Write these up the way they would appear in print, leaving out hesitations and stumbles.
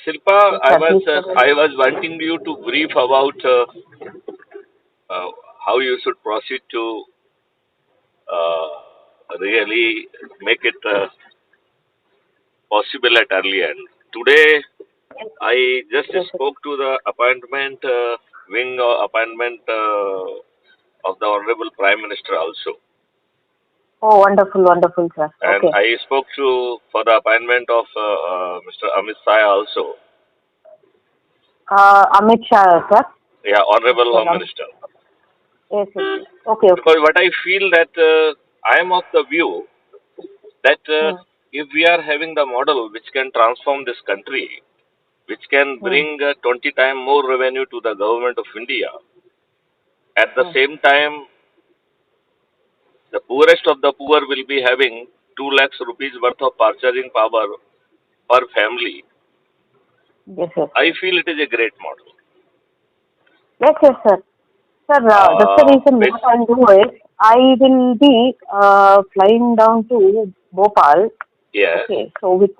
Shilpa, Yes, sir. Please go ahead. I was wanting you to brief about uh, how you should proceed to really make it possible at early end. Today, I just Yes, sir. spoke to the appointment wing appointment of the Honorable Prime Minister also, Oh, wonderful, wonderful, sir. and Okay. I spoke to for the appointment of Mr. Amit Shah also. Amit Shah, sir. Yeah, Honorable Mr. Home Amit. Minister. Yes, yes, yes. Okay, okay. Because what I feel that I am of the view that Hmm. if we are having the model which can transform this country, which can Hmm. bring 20 times more revenue to the government of India, at the Hmm. same time, the poorest of the poor will be having 2 lakhs rupees worth of purchasing power per family. Yes, yes. I feel it is a great model. Yes, yes, sir. Sir, that's the reason Which, what I'll do is I will be flying down to Bhopal. yes, Okay, so with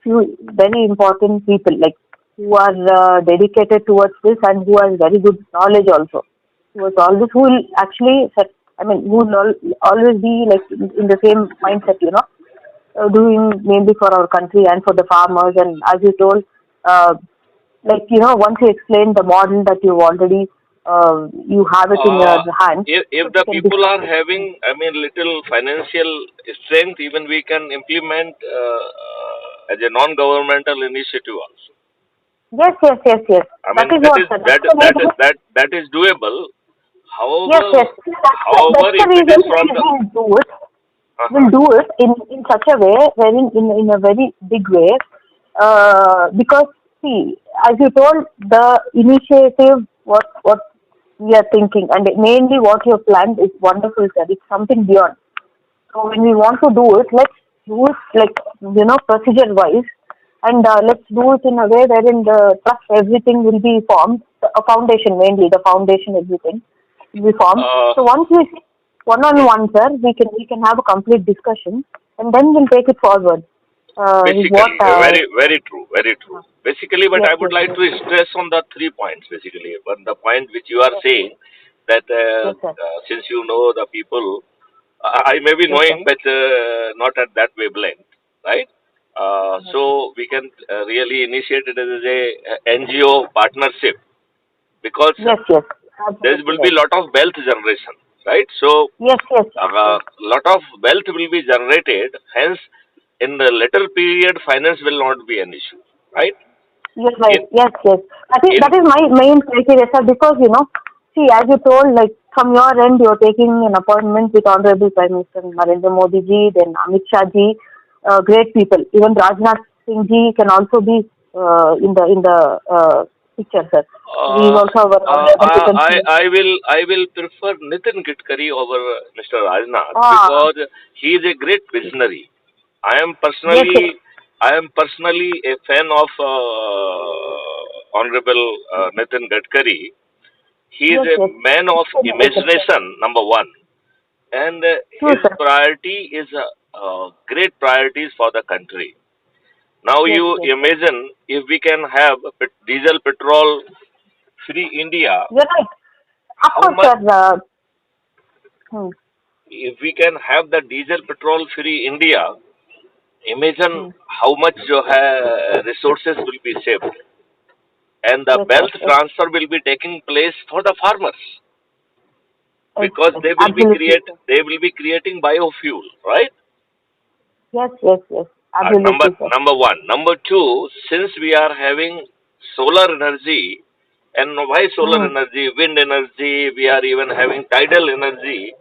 few very important people like who are dedicated towards this and who has very good knowledge also towards all this, who will actually set, I mean, who will always be like in the same mindset, doing mainly for our country and for the farmers. And as you told, uh, like once you explain the model that you already you have it in your Uh, hands, if so we the can people discuss are it. having, I mean, little financial strength, even we can implement as a non-governmental initiative also. Yes, yes, yes, yes. I That mean, is what, sir. That's the reason. that is doable. Yes, However, yes. That's the if it reason is we from the, will do it. We'll uh-huh, do it in such a way, wherein in a very big way, because see, as you told, the initiative, what we are thinking, and mainly what you have planned is wonderful, sir. It's something beyond. So when we want to do it, let's do it like procedure wise, and let's do it in a way wherein the trust everything will be formed, a foundation mainly, the foundation everything will be formed. uh, So once we sit one on one, sir, we can have a complete discussion, and then we'll take it forward. Is what? basically, very, very true, very true. Basically, but Yes, I would yes, like yes, to stress on the 3 points, basically. But the point which you are yes, saying that yes, sir, since you know the people, I may be yes, sir, knowing, but not at that wavelength, right? yes, sir. So we can really initiate it as a NGO partnership because Yes, yes, there absolutely will be right. lot of wealth generation, right? So Yes, yes, a yes, yes. lot of wealth will be generated. Hence, in the later period, finance will not be an issue, right? You're right. In Yes, yes. in That is my main criteria, sir, because see, as you told, like from your end, you're taking an appointment with Honorable Prime Minister Narendra Modi ji, then Amit Shah ji, great people. Even Rajnath Singh ji can also be in the picture, sir. He is uh, also our honorable, you can see. I will prefer Nitin Gadkari over Mr. Rajnath Ah, because he is a great visionary. I am yes, yes, personally I am personally a fan of Honorable Nitin Gadkari. He is yes, a yes. man of Yes, sir. imagination, number one, and True, his sir. priority is great priorities for the country. Now Yes, you yes. imagine if we can have diesel petrol free India, You're right. Of how course, much? sir. Hmm, If we can have the diesel petrol free India, imagine hmm. how much resources will be saved, and the Yes, sir. wealth Yes, transfer will be taking place for the farmers yes, because yes. Absolutely, sir. they will be creating biofuel, right? Yes, yes, yes. Number Absolutely, sir. number one. Number two, since we are having solar energy, and why solar Hmm. energy, wind energy, we are even having tidal energy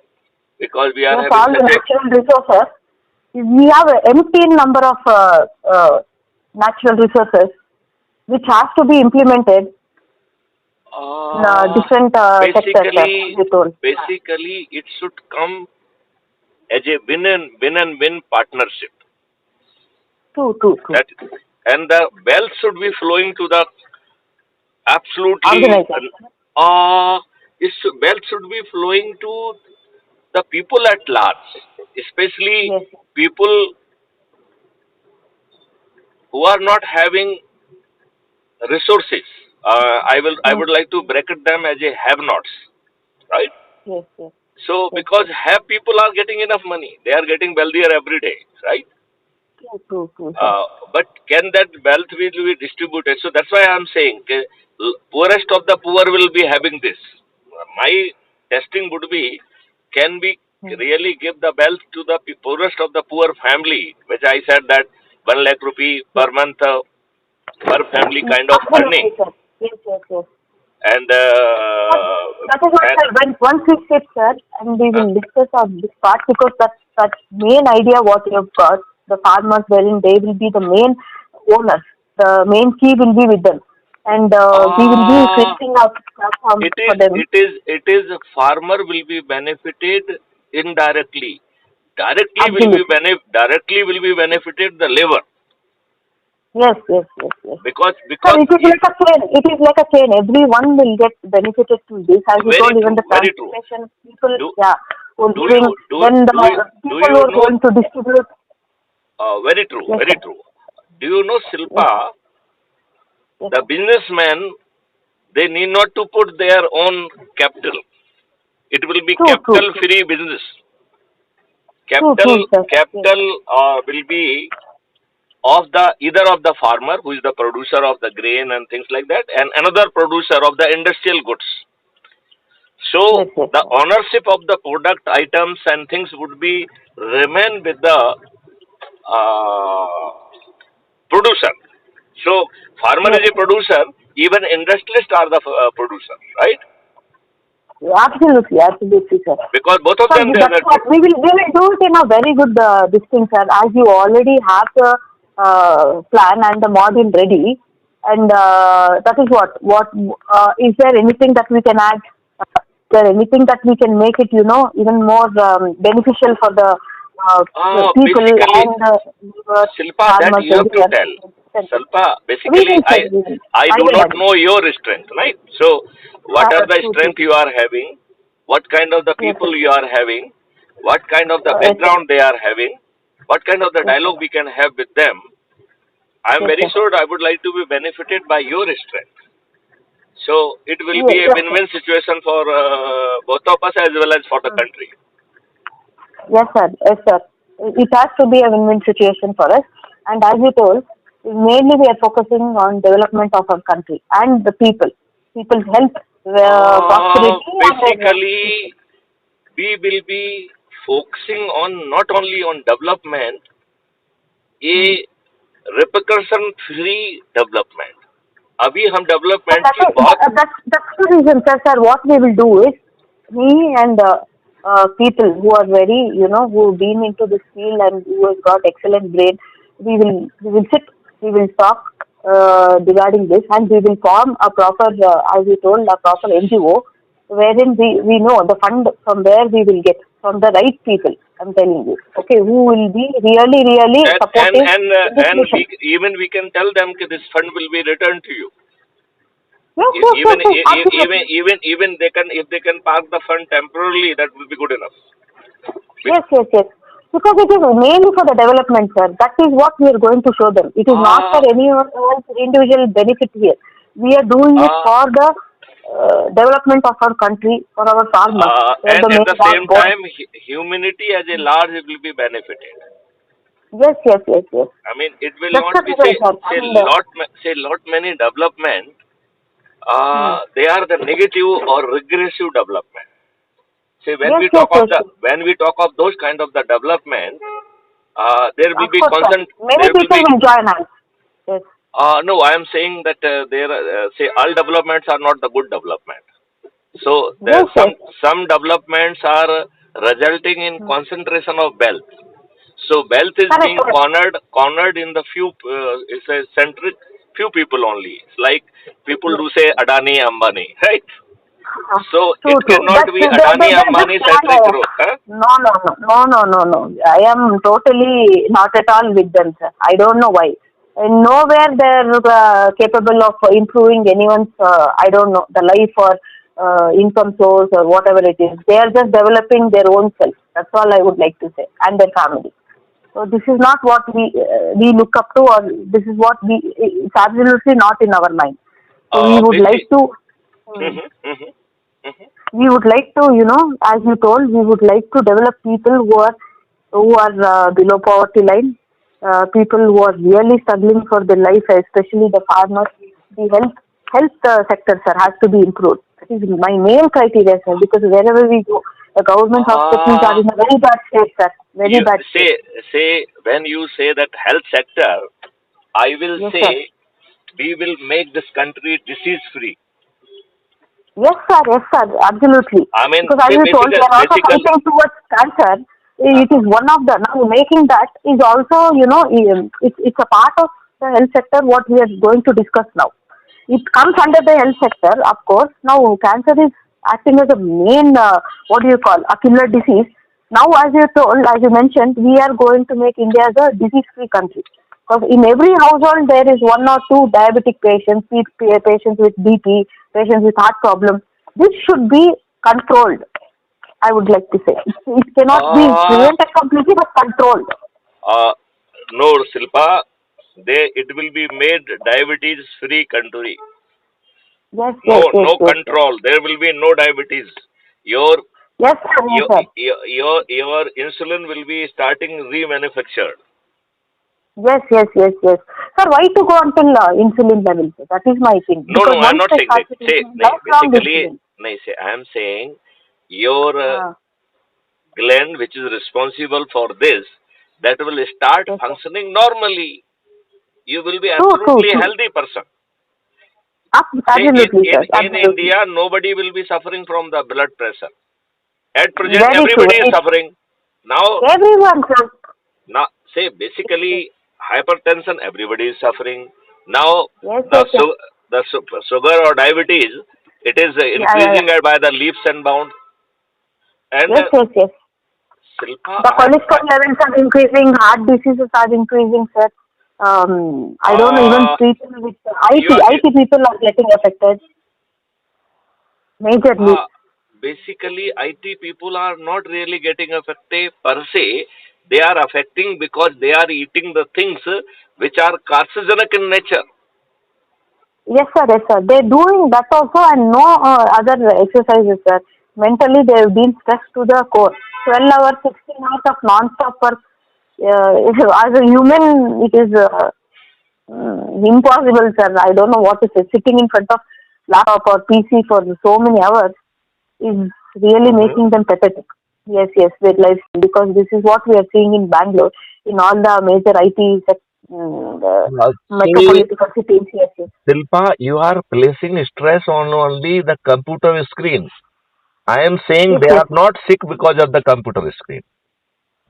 because we are Yes, having all the such a natural resources. We have an empty number of natural resources which has to be implemented in uh, different sectors, sir, as basically you told. it should come as a win and win partnership. True, true, true. That and the wealth should be flowing to the absolutely Organization. wealth should be flowing to the people at large, especially Yes, people who are not having resources. I Mm. would like to bracket them as a have-nots, right? Yes, yes, So yes, because yes. have people are getting enough money, they are getting wealthier every day, right? True, true, true, sir. But can that wealth will be distributed? So that's why I'm saying poorest of the poor will be having this. My testing would be, can we Mm. really give the wealth to the poorest of the poor family, which I said that 1 lakh rupee Yes. per month per family kind of earning, Absolutely, sir. Yes, yes, yes. and But that is what, and sir, when once we sit, sir, and we uh, will discuss on this part, because that main idea what you have got, the farmers wherein they will be the main owners, the main key will be with them, and we will be uh, creating a platform for them. it is farmer will be benefited indirectly. Absolutely. Directly will be benefited the labor, Yes, yes, yes, yes. Sir, because it is like a chain. It is like a chain. Everyone will get benefited to this. As you told, even the very true. transportation people, Do yeah, were do giving, you when the do people you were know? going to distribute. Very true, Yes, very sir. true. Do you know Yes, sir. Shilpa? Yes, The sir. businessmen, they need not to put their own capital. It will be True, true, capital true. free business. True, Capital true, sir. Yes. capital will be of the either of the farmer who is the producer of the grain and things like that, and another producer of the industrial goods. Yes, So yes, the sir. ownership of the product items and things would be remain with the uh, producer. So farmer Yes, is a sir. producer, even industrialists are the producer, right? Absolutely, absolutely, sir. Because both of Sir, them they are that's the what we will do it in a very good distance, sir. As you already have the plan and the module ready, and that is what is there anything that we can add? Is there anything that we can make it, even more beneficial for the people basically and Shilpa, that farmers you have to everywhere? tell. Shilpa, We basically will, sir. We will. I I do will not add it. know your strength, right? So what are the True, true. strength you are having? What kind of the Yes, sir. people you are having? What kind of the Yes, sir. background they are having? What kind of the Yes, sir. dialogue we can have with them? I am Yes, very sir. sure I would like to be benefited by your strength. So it will Yes, be a yes, sir. win-win situation for both of us as well as for the Mm. country. Yes, sir. Yes, sir. It has to be a win-win situation for us. And as you told, mainly we are focusing on development of our country and the people, people's health, prosperity, and Basically, we will be focusing on not only on development, mm. a repercussion free development अभी हम But development की बहुत that's the reason, sir. Sir, what we will do is, me and people who are very, who've been into this field and who has got excellent grade, we will sit, we will talk regarding this, and we will form a proper, as you told, a proper NGO, wherein we know the fund from where we will get from the right people. I'm telling you, okay, who will be really, really supportive in this and mission. we can tell them that this fund will be returned to you. Yes, yes, yes, yes, absolutely. Even they can, if they can park the fund temporarily, that will be good enough. Yes, yes, yes. Because it is mainly for the development, sir. That is what we are going to show them. It is not for Uh, anyone's individual benefit here. We are doing it uh, for the development of our country, for our farmers. They are and the at main the same backbone. time, humanity as a large will be benefited. Yes, yes, yes, yes. I mean, it will That's not the be reason, sir. And say lot many development. hmm. They are the negative or regressive development. See, Yes, yes, yes, yes. when we talk of those kind of the development, there will Of be course, sir. Many there will people be will join us. Yes. no. I am saying that there say all developments are not the good development. So there Yes, yes. some developments are resulting in Hmm. concentration of wealth. So wealth is Correct, being correct. cornered in the few. It's a centric few people only. It's like people Yes. do say Adani, Ambani, right? So True, it true. cannot That's be they Adani, just Ambani plan. centric growth. Huh? No, no, no, no, no, no, no. I am totally not at all with them, sir. I don't know why. And nowhere they're capable of improving anyone's. I don't know, the life or income source or whatever it is. They are just developing their own self. That's all I would like to say, and their family. So this is not what we look up to, or this is what it's absolutely not in our mind. So Basic. uh, we would like to, as you told, we would like to develop people who are below poverty line, people who are really struggling for their life, especially the farmers. The health sector, sir, has to be improved. That is my main criteria, sir, because wherever we go, the government hospitals are Uh, in a very bad state, sir. Very you bad state. say when you say that health sector, I will Yes, sir. say we will make this country disease free. Yes, sir. Yes, sir. Absolutely. I mean, Because as say you told, we basic, are also basical. fighting towards cancer. Uh, It is one of the now making that is also it's a part of the health sector. What we are going to discuss now, it comes under the health sector, of course. Now cancer is acting as a main what do you call a killer disease. Now, as you told, as you mentioned, we are going to make India as a disease-free country. Because in every household there is one or two diabetic patients, patients with BP, patients with heart problems. This should be controlled. I would like to say it cannot be uh, prevented completely, but controlled. uh, no, Silpa, it will be made diabetes free country. Yes, No, yes, yes, no yes, yes. control. There will be no diabetes. Your Yes, sir. Yes, your sir. your insulin will be starting remanufactured. Yes, yes, yes, yes. Sir, why to go until insulin level? Sir? That is my thing. No, Because no, I am once not they saying start that. Say, taking nahi, lifelong basically, insulin. nahi, say, I am saying your Uh, gland, which is responsible for this, that will start yes, sir. functioning normally. You will be True, true, absolutely true. healthy person. Say, Absolutely, in sir. Absolutely. India, nobody will be suffering from the blood pressure. At present, Very true. everybody is Very true. suffering. Now, Everyone, sir. now, say basically hypertension, everybody is suffering. Now, Yes, the yes, yes. sugar or diabetes, it is Yeah, yeah, increasing yeah. by the leaps and bounds. And Yes, yes, yes. Silpa, The cholesterol levels are increasing, heart diseases are increasing, sir. I don't know, even uh, people with you are, IT people are getting affected majorly. uh, basically IT people are not really getting affected per se. They are affecting because they are eating the things which are carcinogenic in nature. Yes, sir, yes, sir. They're doing that also and no other exercises, sir. Mentally, they've been stressed to the core. 12 hours, 16 hours of non-stop work. As a human, it is impossible, sir. I don't know what to say. Sitting in front of laptop or PC for so many hours is really Mhm. making them pathetic. Yes, yes, their life, because this is what we are seeing in Bangalore, in all the major IT See, metropolitan cities. Yes, yes. Silpa, you are placing stress on only the computer screen. I am saying Yes, they yes. are not sick because of the computer screen.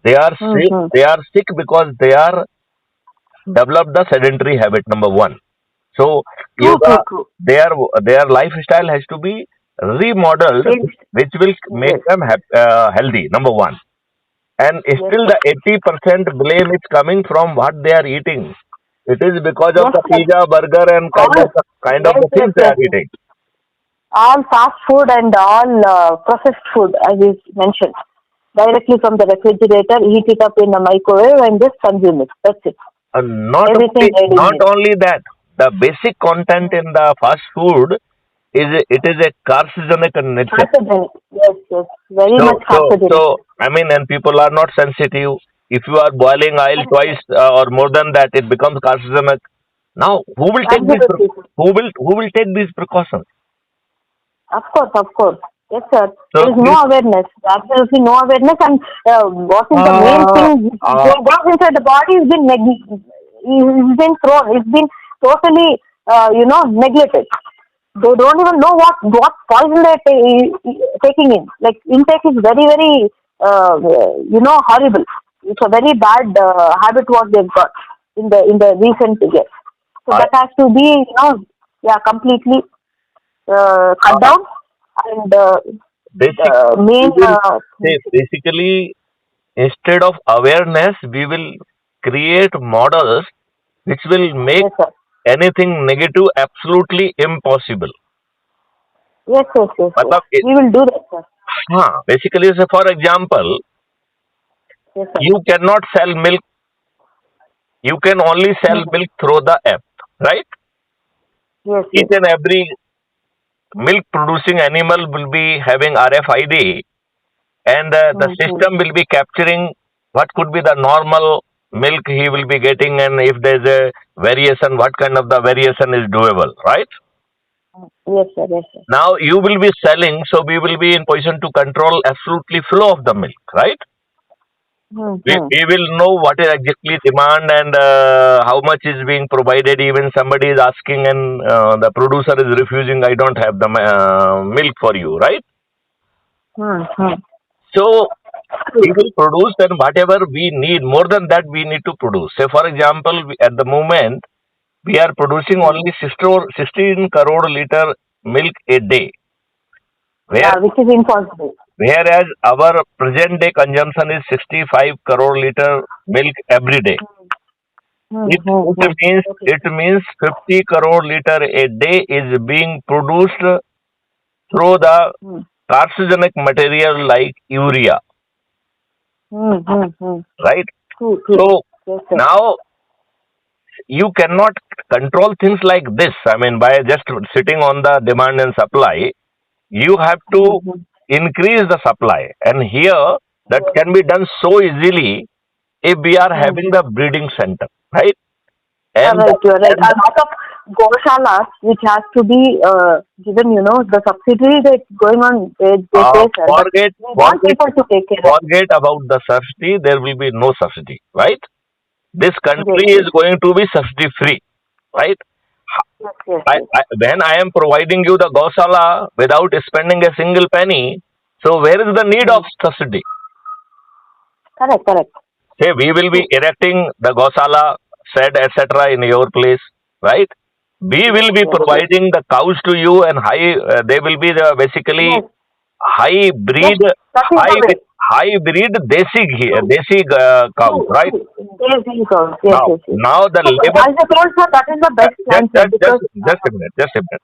They are sick. Mm-hmm. They are sick because they are developed the sedentary habit. Number one. So True, true, yoga, true. their lifestyle has to be remodeled, Changed. which will make Yes, them healthy. Number one. And yes, still sir. the 80% blame is coming from what they are eating. It is because of Yes, the sir. pizza, burger, and All, kind of yes, the yes, things they yes, are yes. eating. All fast food and all processed food, as you mentioned, directly from the refrigerator, heat it up in a microwave and just consume it. That's it. Everything ready Not made. only that, the basic content in the fast food is a carcinogenic in nature. Carcinogenic. Yes, yes. Very much So carcinogenic. I mean, and people are not sensitive. If you are boiling oil Correct, twice correct. or more than that, it becomes carcinogenic. Now, Absolutely. who will take these precautions? Of course, of course. Yes, sir. So There is no this, awareness. Absolutely no awareness. And what is the main uh, thing which uh, goes inside the body is been it's been thrown. It's been totally, neglected. They don't even know what poison they're taking in. Like intake is very, very, horrible. It's a very bad habit what they've got in the recent years. So I, that has to be, yeah, completely cut uh, down, and basic the we main will say basically instead of awareness, we will create models which will make yes, sir. anything negative absolutely impossible. Yes, yes, yes, yes. मतलब We will do that, sir. हाँ, basically, say for example, Yes, sir. you cannot sell milk you can only sell Mm-hmm. milk through the app, right? Yes, Each yes. and every milk producing animal will be having RFID, and the Mm-hmm. system will be capturing what could be the normal milk he will be getting, and if there's a variation, what kind of the variation is doable, right? Yes, sir. Yes, sir. Now you will be selling, so we will be in position to control absolutely flow of the milk, right? Mm-hmm. We will know what is exactly demand, and how much is being provided. Even somebody is asking and the producer is refusing, I don't have the milk for you, right? Mm-hmm. So we will produce, and whatever we need, more than that we need to produce. Say for example, at the moment we are producing Mm. only 16 crore liter milk a day, where Yeah, which is impossible. whereas our present day consumption is 65 crore liter milk every day. It, Mm-hmm. Okay. it means 50 crore liter a day is being produced through the Mm. carcinogenic material like urea, Mm-hmm. right? True, true. So Yes, sir. now you cannot control things like this. I mean, by just sitting on the demand and supply, you have to Mm-hmm. increase the supply. And here, that can be done so easily if we are Mm. having the breeding center, right? And Right, you're right. and A lot of goshalas which has to be given, the subsidy that's going on, they say, sir, but forget we want forget people to take care of it. forget about the subsidy. There will be no subsidy, right? This Yes, country yes. is going to be subsidy free, right? Yes, yes, yes. When I am providing you the Gosala without spending a single penny, so where is the need of Mm. subsidy? Correct, correct. Say we will be True. erecting the Gosala, shed, etc. in your place, right? We Yes, will be yes, yes. providing the cows to you, and they will be the basically Yes, high yes. breed, That is high the way. high breed True, desi cows, true, right? true. Yes, yes, yes, yes, Now, yes, yes. now the So, labor, as I told, sir, that is the best just, plan, sir, just, just, because just a minute, just a minute.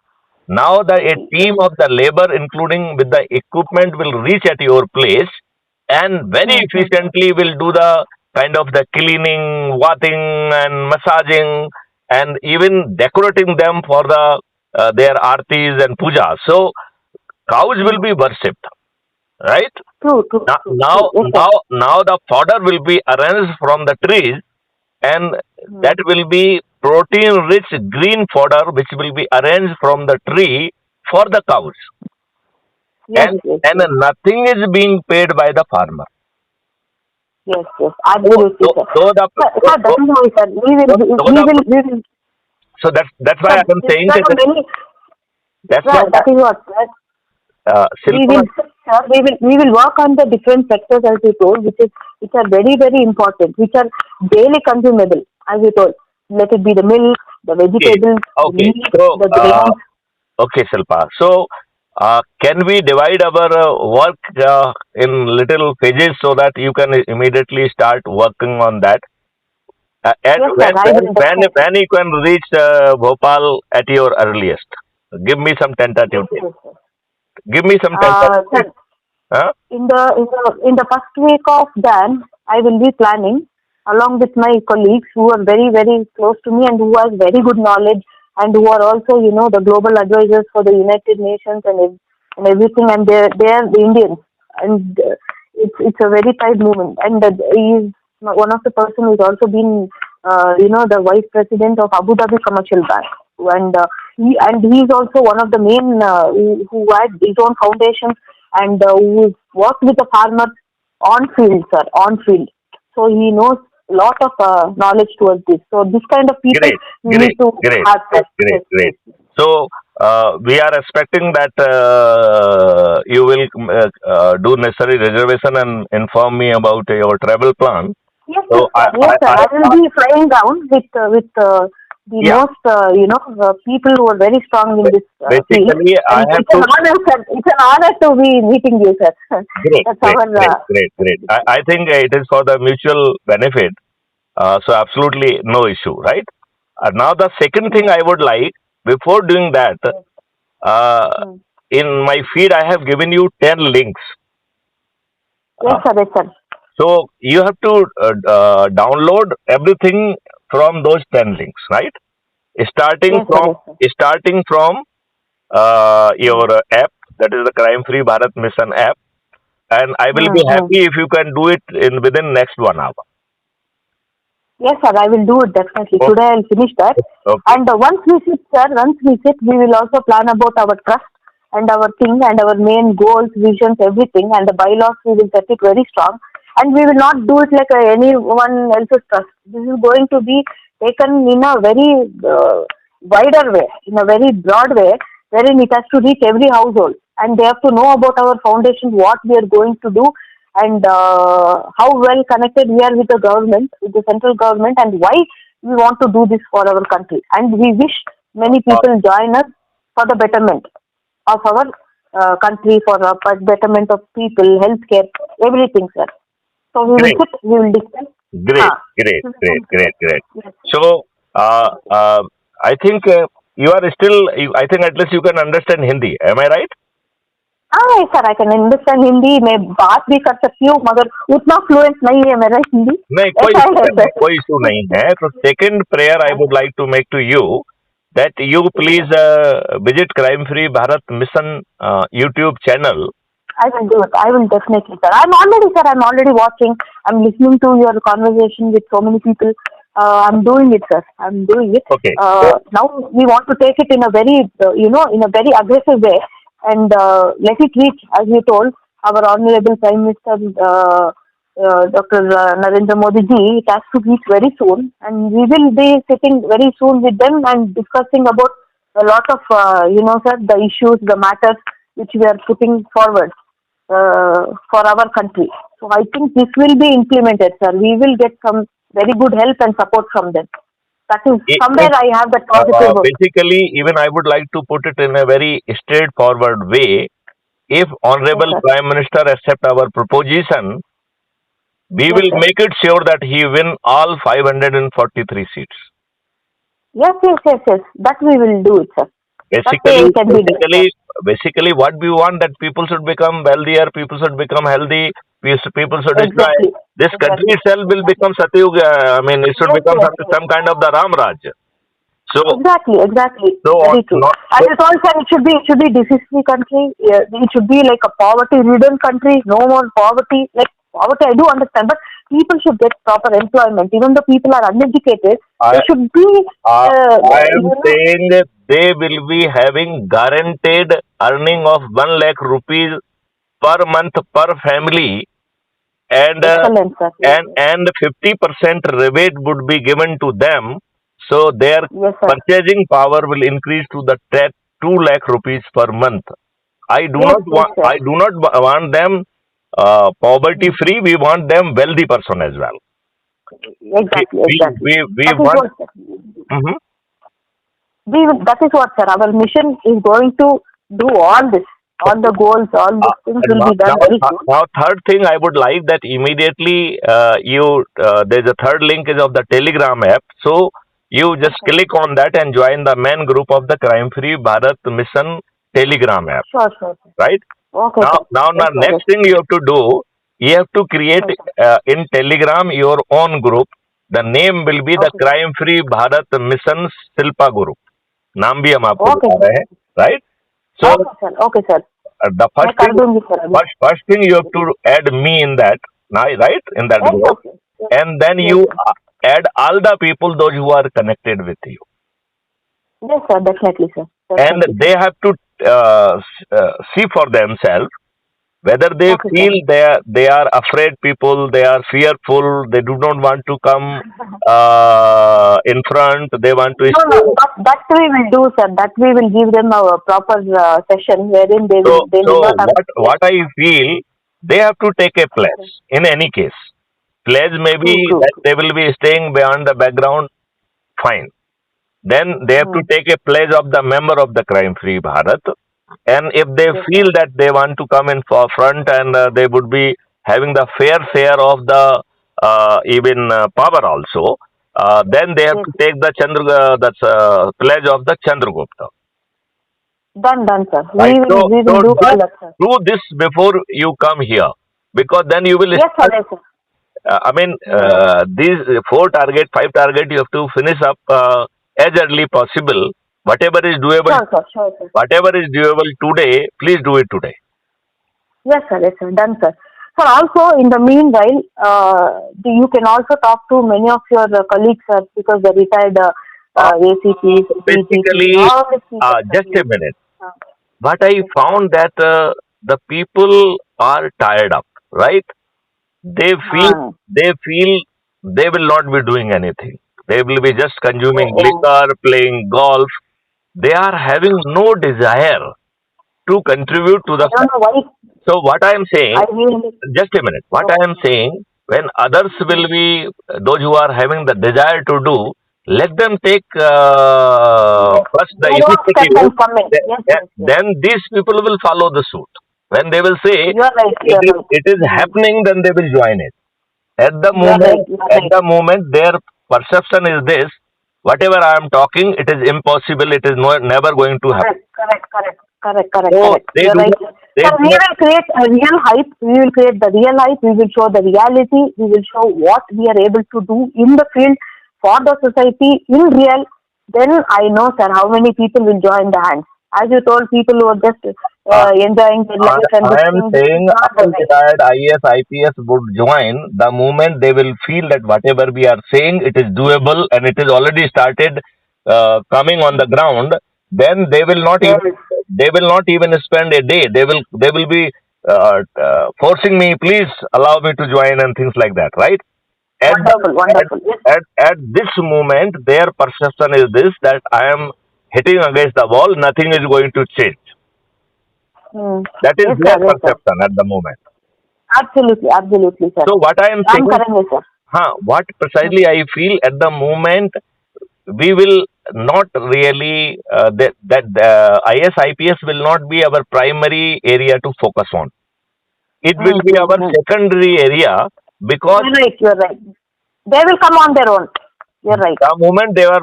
Now a team of the labor, including with the equipment, will reach at your place and very mm-hmm. efficiently will do the kind of the cleaning, wathing, and massaging, and even decorating them for the their artis and puja. So cows will be worshipped, right? True, true, Now, true, true. Yes, sir. now the fodder will be arranged from the trees, and Mm. that will be protein rich green fodder which will be arranged from the tree for the cows, Yes, yes, and yes, nothing is being paid by the farmer. yes, yes. so Absolutely, so, sir. so the Sir, sir, that is why, sir. so the We will, that's why sir, I am saying there that, are many, that's why sir, that is what, sir. We Shilpa, will, sir, we will work on the different sectors as you told, which are very, very important, which are daily consumable, as you told. Let it be the milk, the okay, vegetables, the okay, meat, so the grains. okay, Shilpa, so can we divide our work in little phases so that you can immediately start working on that? At Yes, sir, I will definitely. when you can reach Bhopal at your earliest? Give me some tentative Yes, date. yes, sir. Give me some tentative date. Sir, Huh? in the first week of Jan, I will be planning along with my colleagues who are very very close to me and who has very good knowledge and who are also the global advisors for the United Nations and everything, and they are the Indians, and it's a very tight movement, and he is one of the person who's also been the vice president of Abu Dhabi Commercial Bank, and he is also one of the main who had his own foundation and who worked with the farmers on field, sir, on field. So he knows a lot of knowledge towards this. So this kind of people Great, we need great, to great, have. Sir. great, Yes, great. yes. So we are expecting that you will do necessary reservation and inform me about your travel plan. Yes, yes, So sir. Yes, sir. I will be flying down with the yeah, most people who are very strong in this field, basically I and have it's an to. honor, sir. It's an honor to be meeting you, sir. Great, That's great, our. great, great, great. I think it is for the mutual benefit. So absolutely no issue, right? Now the second thing I would like, before doing that, uh, Mm. in my feed I have given you 10 links. Yes, Uh, sir. Yes, sir. so you have to download everything from those 10 links, right? Starting Yes, sir. from Yes, sir. starting from your app, that is the Crime Free Bharat Mission app, and I will be Mm-hmm. happy if you can do it in within next 1 hour. Yes, sir, I will do it definitely. Okay. Today I'll finish that. Okay. And once we sit, sir, once we sit, we will also plan about our trust and our thing and our main goals, visions, everything. And the bylaws, we will set it very strong. And we will not do it like anyone else's trust. This is going to be taken in a very wider way, in a very broad way, wherein it has to reach every household. And they have to know about our foundation, what we are going to do, and how well connected we are with the government, with the central government, and why we want to do this for our country. And we wish many Uh, people join us for the betterment of our country, for the betterment of people, healthcare, everything, sir. So we will Great, sit, we will discuss. great, Huh. great, This is great, something. great, great. Yes. So, I think you are still. I think at least you can understand Hindi. Am I right? हाँ sir I can understand Hindi में बात भी कर सकती हूँ मगर उतना fluent नहीं है मेरा हिंदी नहीं, कोई ऐसा इशू है नहीं है, कोई इशू नहीं है. तो second prayer I would like to make to you that you please visit Crime Free Bharat Mission YouTube channel. I will do it. I will definitely, sir. I'm already watching. I'm listening to your conversation with so many people. I'm doing it, sir. I'm doing it. Okay. Now we want to take it in a very, in a very aggressive way and let it reach, as you told, our Honorable Prime Minister, Dr. Narendra Modi ji. It has to reach very soon, and we will be sitting very soon with them and discussing about a lot of, sir, the issues, the matters which we are putting forward for our country. So I think this will be implemented, sir. We will get some very good help and support from them. That is somewhere I have that positive hope. Basically, even I would like to put it in a very straightforward way. If Yes, Honorable sir. Prime Minister accept our proposition, we Yes, will sir. make it sure that he win all 543 seats. Yes. That we will do it, sir. That Basically, can be done, basically, sir. basically, what we want that people should become wealthier, people should become healthy, people should enjoy. Exactly. This country Exactly. itself will become Satyug. I mean, it should Yes, become yes, yes. some kind of the Ram Raj. So, Exactly. so Very true. not As so. you told, sir, it should be disease-free country. It should be like a poverty-ridden country. No more poverty. Like poverty, I do understand, but people should get proper employment. Even though people are uneducated, I they should be, I am saying that they will be having guaranteed earning of 1 lakh rupees per month per family, and excellent, sir. Yes, sir. and 50% rebate would be given to them, so their Yes, sir. purchasing power will increase to the 2 lakh rupees per month. I do Yes, not yes, want sir. I do not want them poverty free. We want them wealthy person as well. Exactly. We That is want. what, sir. Mhm. That is what, sir. Our mission is going to do all this. All the goals, all these things will Now, be done very soon. third thing I would like that immediately there's a third link is of the Telegram app. So you just click on that and join the main group of the Crime Free Bharat Mission Telegram app. Sure, sir. Right? Okay, Now, sir. the Yes, sir. next thing you have to do, you have to create Yes, sir. in Telegram your own group. The name will be the Okay. Crime Free Bharat Mission Shilpa Group. नाम भी हम आपको Okay, बता sir. रहे हैं, right? So Okay, sir. the मैं कर दूंगी सर अभी. first thing you have to add me in that, right? In that Yes, group, okay. Yes, and then yes, you sir. add all the people those who are connected with you, Yes, sir. Definitely, sir. and Definitely, they sir. have to see for themselves whether they Okay, feel sir. they are afraid people, they are fearful, they do not want to come in front, they want to No, stay. that we will do, sir. That we will give them a proper session wherein they So will not have. what I feel, they have to take a pledge in any case. Pledge may be True. that they will be staying beyond the background, fine. Then they have to take a pledge of the member of the Crime Free Bharat. And if they Yes, feel that they want to come in for front and they would be having the fair share of the even power also, then they have yes. to take the that's pledge of the Chandgupta. Done, sir. Right. We will do all that, sir. Do this before you come here, because then you will Yes, sir. Yes, sir. I mean, these four target, five target, you have to finish up as early possible. Whatever is doable, Sure, sir. Sure, sir. whatever is doable today, please do it today. Yes, sir. Yes, sir. Done, sir. Sir, also in the meanwhile, you can also talk to many of your colleagues, sir, because the retired ACPs, Basically, DGPs, all these people. just a minute. Uh, But I found that the people are tired up, right? They feel uh, they feel they will not be doing anything. They will be just consuming oh, oh. liquor, playing golf. They are having no desire to contribute to I the. don't know why. So what I am saying, I really. just a minute. What I am saying, when others will be those who are having the desire to do, let them take Yes. first the Their own step initiative. and coming. Yes, yes, yes. Then these people will follow the suit. When they will say You are right. You are right. it is happening, then they will join it. You are right. You are At right. the moment, their perception is this: whatever I am talking, it is impossible. It is never going to happen. Correct. So they You are do. right. They So do we not. will create a real hype. We will create the real hype. We will show the reality. We will show what we are able to do in the field for the society in real. Then I know, sir, how many people will join the hands. As you told, people who are just Uh, enjoying their life and I this am thing, this is saying not the way. unretired IAS, IPS would join the moment they will feel that whatever we are saying, it is doable and it is already started coming on the ground. Then Yes. they will not even spend a day. They will be forcing me. Please allow me to join and things like that. Right? At the Wonderful, wonderful. Yes. at this moment, their perception is this that I am hitting against the wall. Nothing is going to change. Mm. That is Yes, their sir. Yes, sir. perception at the moment. Absolutely, sir. So what I am I'm saying, correct, yes, sir. what precisely I feel at the moment, we will not really that IS IPS will not be our primary area to focus on. It will be our Mm. secondary area because You're right. They will come on their own. You're right. the moment they are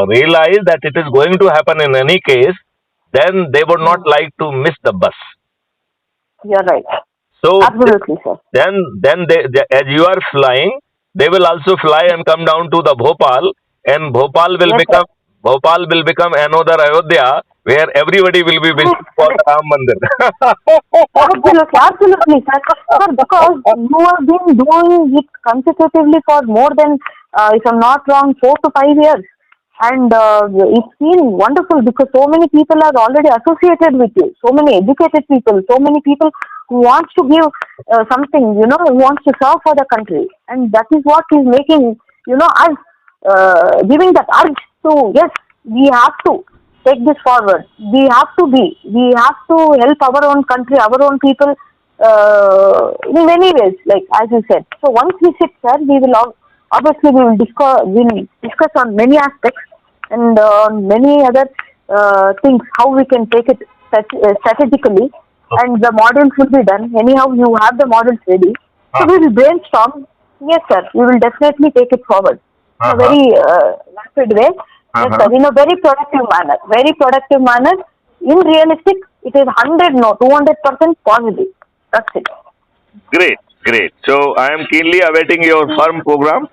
realize that it is going to happen in any case, then they would not Mm. like to miss the bus. You're right. So Absolutely, sir. then as you are flying, they will also fly and come down to the Bhopal, and Yes, sir. Bhopal will become another Ayodhya where everybody will be Yes, visiting for the correct. Ram Mandir. Absolutely, sir. Sir, because you have been doing it consecutively for more than, if I'm not wrong, 4 to 5 years. And it's been wonderful because so many people are already associated with you. So many educated people, so many people who wants to give something, who wants to serve for the country. And that is what is making, us giving that urge to, yes, we have to take this forward. We have to help our own country, our own people in many ways, like as you said. So once we sit, sir, obviously we will discuss on many aspects and on many other things, how we can take it strategically, and the models will be done. Anyhow, you have the models ready. So we will brainstorm. Yes, sir, we will definitely take it forward in a Uh-huh. very rapid way. Yes, sir, Uh-huh. in a very productive manner. Very productive manner. In realistic, it is 100, no, 200% positive. That's it. Great, great. So I am keenly awaiting your firm program.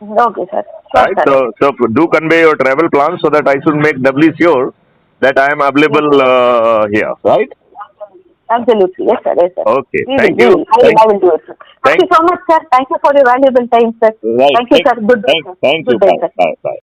Okay, sir. Sure, Right. sir. So do convey your travel plans so that I should make doubly sure that I am Yes, available sir. here. Right. Absolutely. Yes, sir. Yes, sir. Okay. We will. Thank We you. will. I will do it, sir. Thank Thank. you so much, sir. Thank you for your valuable time, sir. Right. Thank you, sir. Good day, sir. Thank you. Good day, Bye. sir. Bye. Bye.